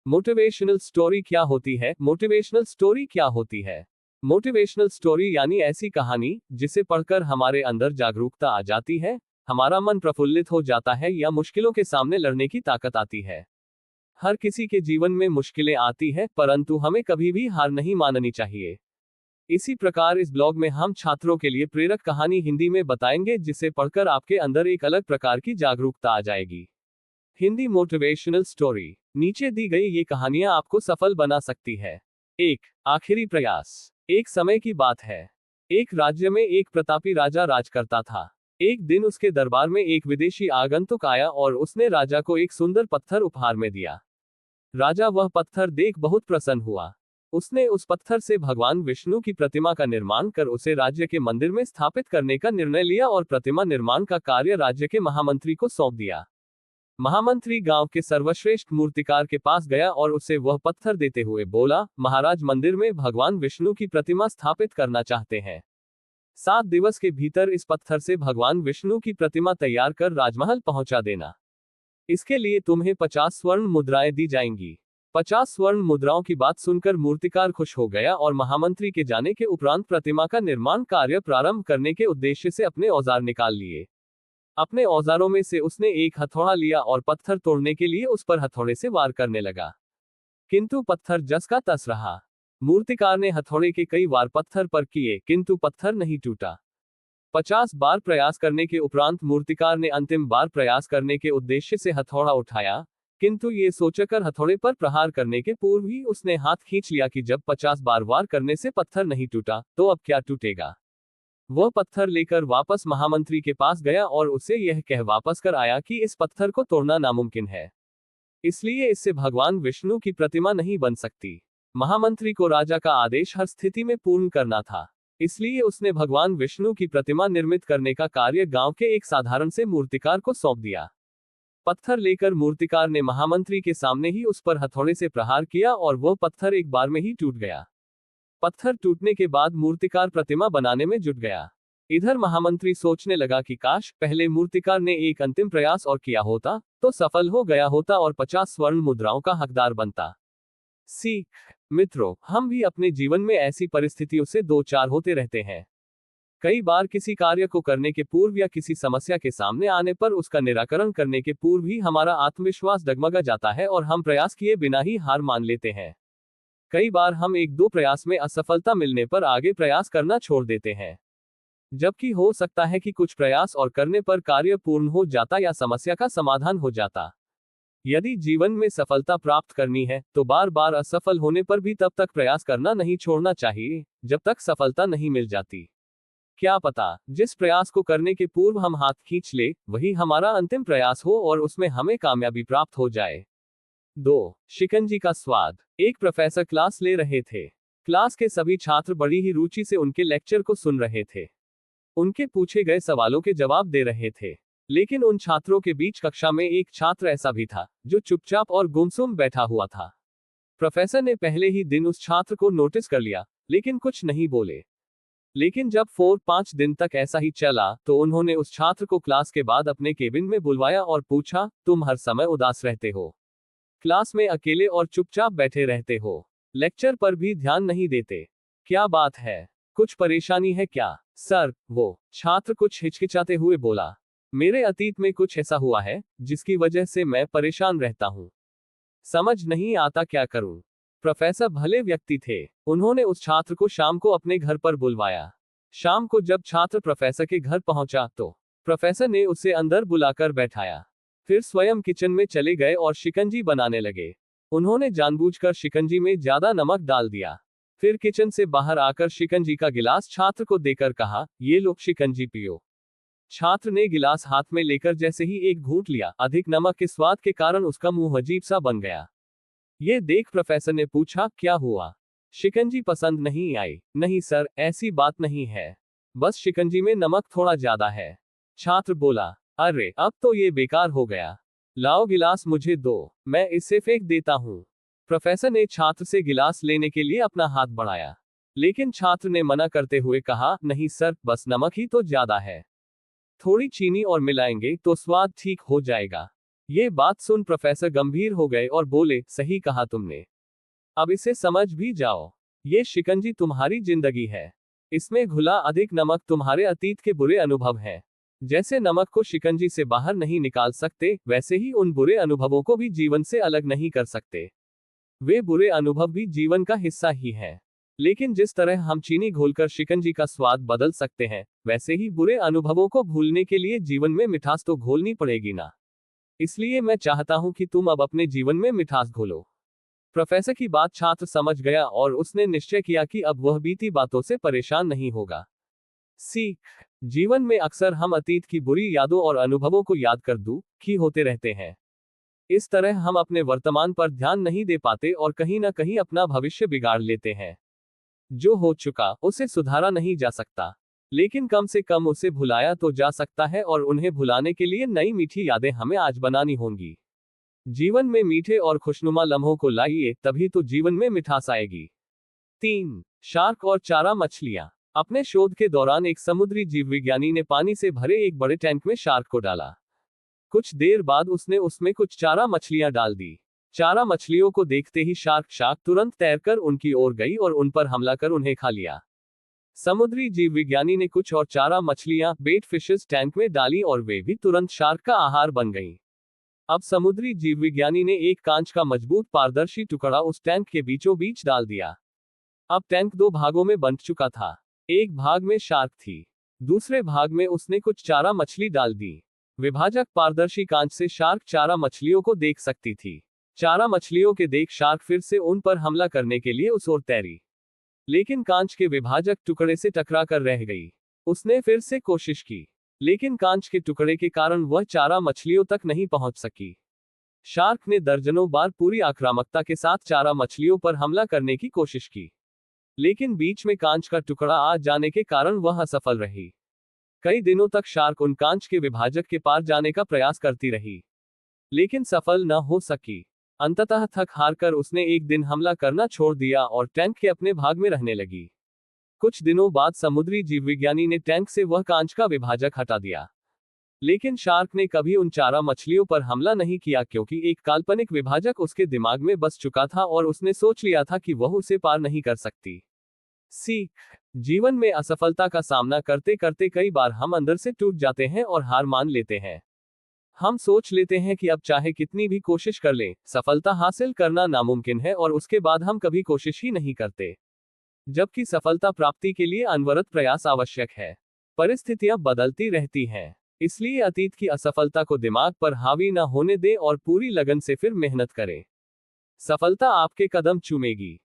Motivational story क्या होती है? मोटिवेशनल स्टोरी क्या होती है? मोटिवेशनल स्टोरी यानी ऐसी कहानी जिसे पढ़कर हमारे अंदर जागरूकता आ जाती है, हमारा मन प्रफुल्लित हो जाता है या मुश्किलों के सामने लड़ने की ताकत आती है। हर किसी के जीवन में मुश्किलें आती है, परंतु हमें कभी भी हार नहीं माननी चाहिए। इसी प्रकार इस ब्लॉग में हम छात्रों के लिए प्रेरक कहानी हिंदी में बताएंगे, जिसे पढ़कर आपके अंदर एक अलग प्रकार की जागरूकता आ जाएगी। Hindi motivational story. नीचे दी गई ये कहानियां आपको सफल बना सकती है। 1. आखिरी प्रयास। एक समय की बात है। एक राज्य में एक प्रतापी राजा राज करता था। एक दिन उसके दरबार में एक विदेशी आगंतुक आया और उसने राजा को एक सुंदर पत्थर उपहार में दिया। राजा वह पत्थर देख बहुत प्रसन्न हुआ। उसने उस पत्थर से भगवान विष्णु की प्रतिमा का निर्माण कर उसे राज्य के मंदिर में स्थापित करने का निर्णय लिया और प्रतिमा निर्माण का कार्य राज्य के महामंत्री को सौंप दिया। महामंत्री गांव के सर्वश्रेष्ठ मूर्तिकार के पास गया और उसे वह पत्थर देते हुए बोला, महाराज, मंदिर में भगवान विष्णु की प्रतिमा स्थापित करना चाहते हैं। 7 दिवस के भीतर इस पत्थर से भगवान विष्णु की प्रतिमा तैयार कर राजमहल पहुंचा देना। इसके लिए तुम्हें 50 स्वर्ण मुद्राएं दी जाएंगी। 50 स्वर्ण मुद्राओं की बात सुनकर मूर्तिकार खुश हो गया और महामंत्री के जाने के उपरांत प्रतिमा का निर्माण कार्य प्रारंभ करने के उद्देश्य से अपने औजार निकाल लिए। अपने औजारों में से उसने एक हथौड़ा लिया और पत्थर तोड़ने के लिए उस पर हथौड़े से वार करने लगा, किंतु पत्थर जस का तस रहा। मूर्तिकार ने हथौड़े के कई वार पत्थर पर किए, किंतु पत्थर नहीं टूटा। 50 बार प्रयास करने के उपरांत मूर्तिकार ने अंतिम बार प्रयास करने के उद्देश्य से हथौड़ा उठाया, किंतु ये सोचकर हथौड़े पर प्रहार करने के पूर्व ही उसने हाथ खींच लिया कि जब 50 बार वार करने से पत्थर नहीं टूटा, तो अब क्या टूटेगा। वह पत्थर लेकर वापस महामंत्री के पास गया और उसे यह कह वापस कर आया कि इस पत्थर को तोड़ना नामुमकिन है, इसलिए इससे भगवान विष्णु की प्रतिमा नहीं बन सकती। महामंत्री को राजा का आदेश हर स्थिति में पूर्ण करना था, इसलिए उसने भगवान विष्णु की प्रतिमा निर्मित करने का कार्य गांव के एक साधारण से मूर्तिकार को सौंप दिया। पत्थर लेकर मूर्तिकार ने महामंत्री के सामने ही उस पर हथौड़े से प्रहार किया और वह पत्थर एक बार में ही टूट गया। पत्थर टूटने के बाद मूर्तिकार प्रतिमा बनाने में जुट गया। इधर महामंत्री सोचने लगा कि काश पहले मूर्तिकार ने एक अंतिम प्रयास और किया होता, तो सफल हो गया होता और 50 स्वर्ण मुद्राओं का हकदार बनता। सीख। मित्रों, हम भी अपने जीवन में ऐसी परिस्थितियों से दो चार होते रहते हैं। कई बार किसी कार्य को करने के पूर्व या किसी समस्या के सामने आने पर उसका निराकरण करने के पूर्व ही हमारा आत्मविश्वास डगमगा जाता है और हम प्रयास किए बिना ही हार मान लेते हैं। कई बार हम एक दो प्रयास में असफलता मिलने पर आगे प्रयास करना छोड़ देते हैं, जबकि हो सकता है कि कुछ प्रयास और करने पर कार्य पूर्ण हो जाता या समस्या का समाधान हो जाता। यदि जीवन में सफलता प्राप्त करनी है तो बार बार असफल होने पर भी तब तक प्रयास करना नहीं छोड़ना चाहिए जब तक सफलता नहीं मिल जाती। क्या पता जिस प्रयास को करने के पूर्व हम हाथ खींच ले वही हमारा अंतिम प्रयास हो और उसमें हमें कामयाबी प्राप्त हो जाए। 2. शिकंजी का स्वाद। एक प्रोफेसर क्लास ले रहे थे। क्लास के सभी छात्र बड़ी ही रुचि से उनके लेक्चर को सुन रहे थे। उनके पूछे गए सवालों के जवाब दे रहे थे, लेकिन उन छात्रों के बीच कक्षा में एक छात्र ऐसा भी था जो चुपचाप और गुमसुम बैठा हुआ था। प्रोफेसर ने पहले ही दिन उस छात्र को नोटिस कर लिया, लेकिन कुछ नहीं बोले। लेकिन जब 4-5 दिन तक ऐसा ही चला तो उन्होंने उस छात्र को क्लास के बाद अपने केबिन में बुलवाया और पूछा, तुम हर समय उदास रहते हो, क्लास में अकेले और चुपचाप बैठे रहते हो, लेक्चर पर भी ध्यान नहीं देते, क्या बात है, कुछ परेशानी है क्या? सर, वो छात्र कुछ हिचकिचाते हुए बोला, मेरे अतीत में कुछ ऐसा हुआ है जिसकी वजह से मैं परेशान रहता हूँ, समझ नहीं आता क्या करूं। प्रोफेसर भले व्यक्ति थे, उन्होंने उस छात्र को शाम को अपने घर पर बुलवाया। शाम को जब छात्र प्रोफेसर के घर पहुंचा तो प्रोफेसर ने उसे अंदर बुलाकर बैठाया, फिर स्वयं किचन में चले गए और शिकंजी बनाने लगे। उन्होंने जानबूझकर शिकंजी में ज्यादा नमक डाल दिया। फिर किचन से बाहर आकर शिकंजी का गिलास छात्र को देकर कहा, ये लो शिकंजी पियो। छात्र ने गिलास हाथ में लेकर जैसे ही एक घूंट लिया, अधिक नमक के स्वाद के कारण उसका मुंह अजीब सा बन गया। ये देख प्रोफेसर ने पूछा, क्या हुआ? शिकंजी पसंद नहीं आई? नहीं सर, ऐसी बात नहीं है, बस शिकंजी में नमक थोड़ा ज्यादा है। छात्र बोला, अरे अब तो ये बेकार हो गया, लाओ गिलास मुझे दो, मैं इसे फेंक देता हूँ। प्रोफेसर ने छात्र से गिलास लेने के लिए अपना हाथ बढ़ाया, लेकिन छात्र ने मना करते हुए कहा, नहीं सर, बस नमक ही तो ज्यादा है, थोड़ी चीनी और मिलाएंगे तो स्वाद ठीक हो जाएगा। ये बात सुन प्रोफेसर गंभीर हो गए और बोले, सही कहा तुमने। अब इसे समझ भी जाओ। ये शिकंजी तुम्हारी जिंदगी है। इसमें घुला अधिक नमक तुम्हारे अतीत के बुरे अनुभव हैं। जैसे नमक को शिकंजी से बाहर नहीं निकाल सकते, वैसे ही उन बुरे अनुभवों को भी जीवन से अलग नहीं कर सकते। वे बुरे अनुभव भी जीवन का हिस्सा ही हैं। लेकिन जिस तरह हम चीनी घोलकर शिकंजी का स्वाद बदल सकते हैं, वैसे ही बुरे अनुभवों को भूलने के लिए जीवन में मिठास तो घोलनी पड़ेगी ना। इसलिए मैं चाहता हूं कि तुम अब अपने जीवन में मिठास घोलो। प्रोफेसर की बात छात्र समझ गया और उसने निश्चय किया कि अब वह बीती बातों से परेशान नहीं होगा। सीख। जीवन में अक्सर हम अतीत की बुरी यादों और अनुभवों को याद कर दुखी होते रहते हैं। इस तरह हम अपने वर्तमान पर ध्यान नहीं दे पाते और कहीं ना कहीं अपना भविष्य बिगाड़ लेते हैं। जो हो चुका उसे सुधारा नहीं जा सकता, लेकिन कम से कम उसे भुलाया तो जा सकता है और उन्हें भुलाने के लिए नई मीठी यादें हमें आज बनानी होंगी। जीवन में मीठे और खुशनुमा लम्हों को लाइए, तभी तो जीवन में मिठास आएगी। 3. शार्क और चारा मछलियां। अपने शोध के दौरान एक समुद्री जीवविज्ञानी ने पानी से भरे एक बड़े टैंक में शार्क को डाला। कुछ देर बाद उसने उसमें कुछ चारा मछलियां डाल दी। चारा मछलियों को देखते ही शार्क तुरंत तैरकर उनकी ओर गई और उन पर हमला कर उन्हें खा लिया। समुद्री जीवविज्ञानी ने कुछ और चारा मछलियां बेट फिशेस टैंक में डाली और वे भी तुरंत शार्क का आहार बन गईं। अब समुद्री जीवविज्ञानी ने एक कांच का मजबूत पारदर्शी टुकड़ा उस टैंक के बीचों बीच डाल दिया। अब टैंक 2 भागों में बंट चुका था। एक भाग में शार्क थी, दूसरे भाग में उसने कुछ चारा मछली डाल दी। विभाजक पारदर्शी कांच से शार्क चारा मछलियों को देख सकती थी। चारा मछलियों के देख शार्क फिर से उन पर हमला करने के लिए उस ओर तैरी, लेकिन कांच के विभाजक टुकड़े से टकरा कर रह गई। उसने फिर से कोशिश की, लेकिन कांच के टुकड़े के कारण वह चारा मछलियों तक नहीं पहुंच सकी। शार्क ने दर्जनों बार पूरी आक्रामकता के साथ चारा मछलियों पर हमला करने की कोशिश की, लेकिन बीच में कांच का टुकड़ा आ जाने के कारण वह असफल रही। कई दिनों तक शार्क उन कांच के विभाजक के पार जाने का प्रयास करती रही, लेकिन सफल न हो सकी। अंततः थक हार कर उसने एक दिन हमला करना छोड़ दिया और टैंक के अपने भाग में रहने लगी। कुछ दिनों बाद समुद्री जीवविज्ञानी ने टैंक से वह कांच का विभाजक हटा दिया, लेकिन शार्क ने कभी उन चारा मछलियों पर हमला नहीं किया, क्योंकि एक काल्पनिक विभाजक उसके दिमाग में बस चुका था और उसने सोच लिया था कि वह उसे पार नहीं कर सकती। सीख। जीवन में असफलता का सामना करते करते कई बार हम अंदर से टूट जाते हैं और हार मान लेते हैं। हम सोच लेते हैं कि अब चाहे कितनी भी कोशिश कर लें, सफलता हासिल करना नामुमकिन है और उसके बाद हम कभी कोशिश ही नहीं करते, जबकि सफलता प्राप्ति के लिए अनवरत प्रयास आवश्यक है। परिस्थितियां बदलती रहती हैं, इसलिए अतीत की असफलता को दिमाग पर हावी न होने दें और पूरी लगन से फिर मेहनत करें। सफलता आपके कदम चूमेगी।